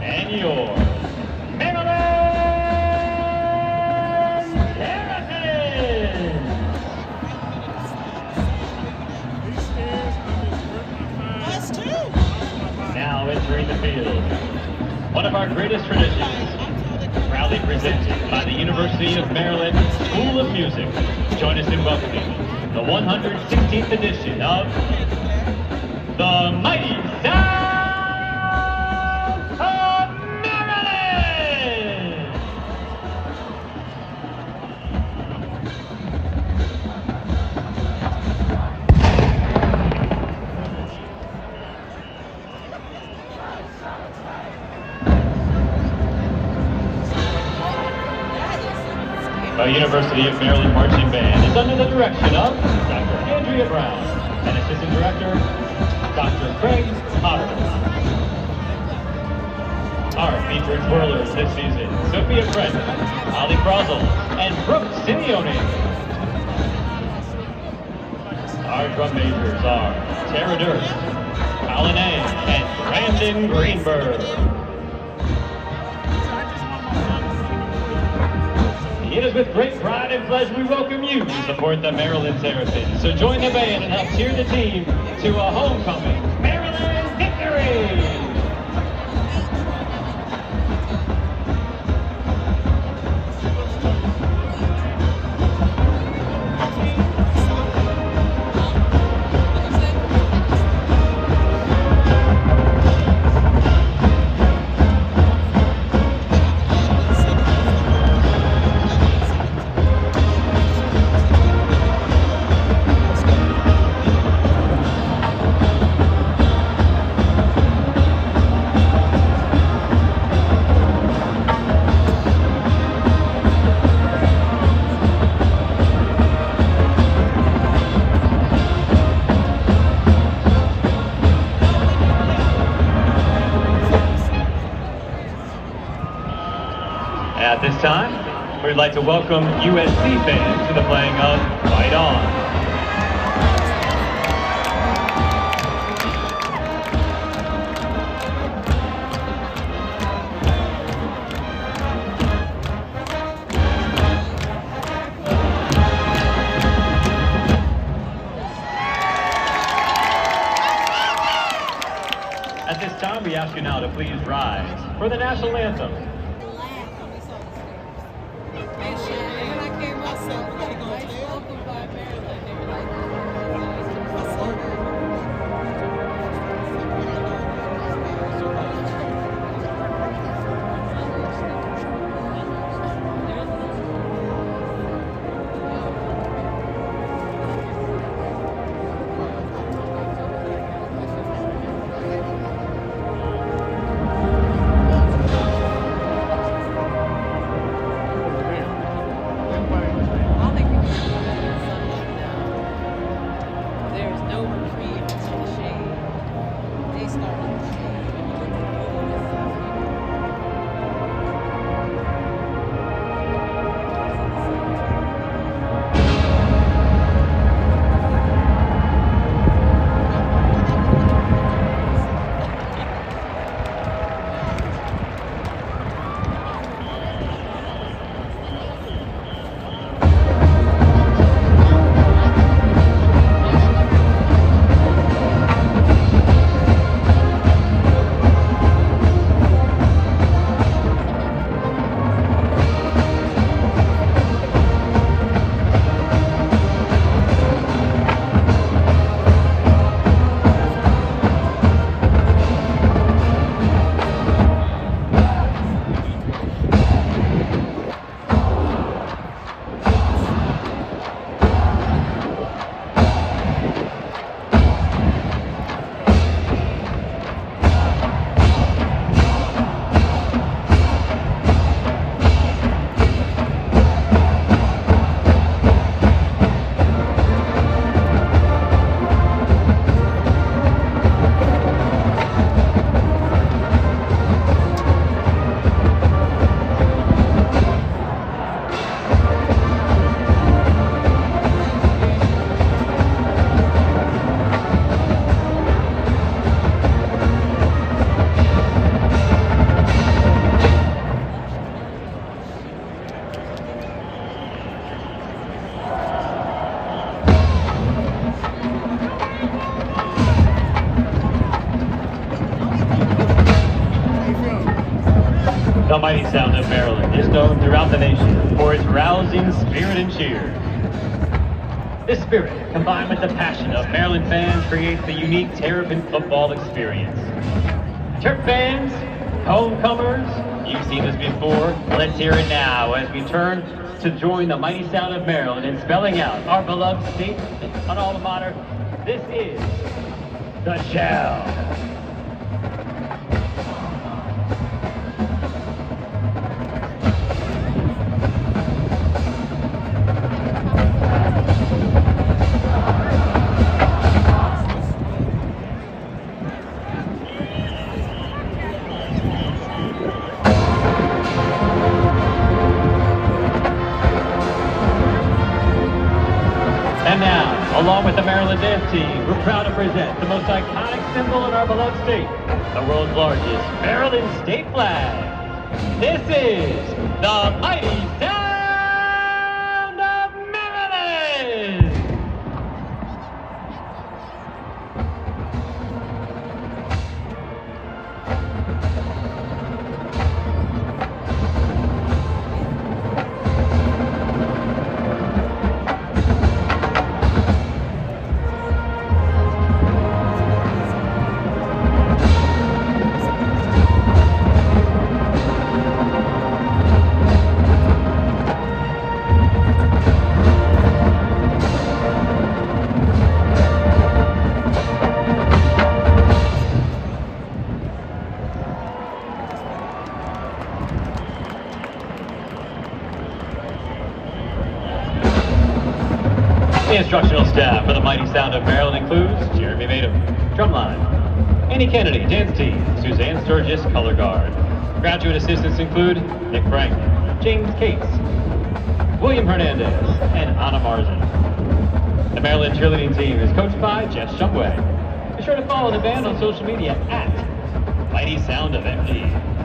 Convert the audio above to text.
and your Maryland Terrapins. Us too. Now entering the field, one of our greatest traditions, proudly presented by the University of Maryland School of Music. Join us in welcoming the 116th edition of the Mighty Sound of Maryland! The University of Maryland Marching Band is under the direction of Dr. Andrea Brown and Assistant Director Dr. Craig Potter. Our featured twirlers this season, Sophia Fred, Holly Brazel, and Brooke Simeone. Our drum majors are Tara Durst, Colin A, and Brandon Greenberg. It is with great pride and pleasure we welcome you to support the Maryland Terrapins. So join the band and help cheer the team to a homecoming Maryland victory! At this time, we'd like to welcome USC fans to the playing of Fight On. At this time, we ask you now to please rise for the national anthem. The mighty sound of Maryland is known throughout the nation for its rousing spirit and cheer. This spirit, combined with the passion of Maryland fans, creates the unique Terrapin football experience. Terp fans, homecomers, you've seen this before. Let's hear it now as we turn to join the mighty sound of Maryland in spelling out our beloved state and alma mater. This is the Shell. And now, along with the Maryland dance team, we're proud to present the most iconic symbol in our beloved state, the world's largest Maryland state flag. This is the mighty sound of Maryland! The instructional staff for the mighty sound of Maryland includes Jeremy Madam, drumline; Annie Kennedy, dance team; Suzanne Sturgis, color guard. Graduate assistants include Nick Frank, James Cates, William Hernandez, and Anna Marzin. The Maryland cheerleading team is coached by Jess Shumway. Be sure to follow the band on social media at Mighty Sound of MD.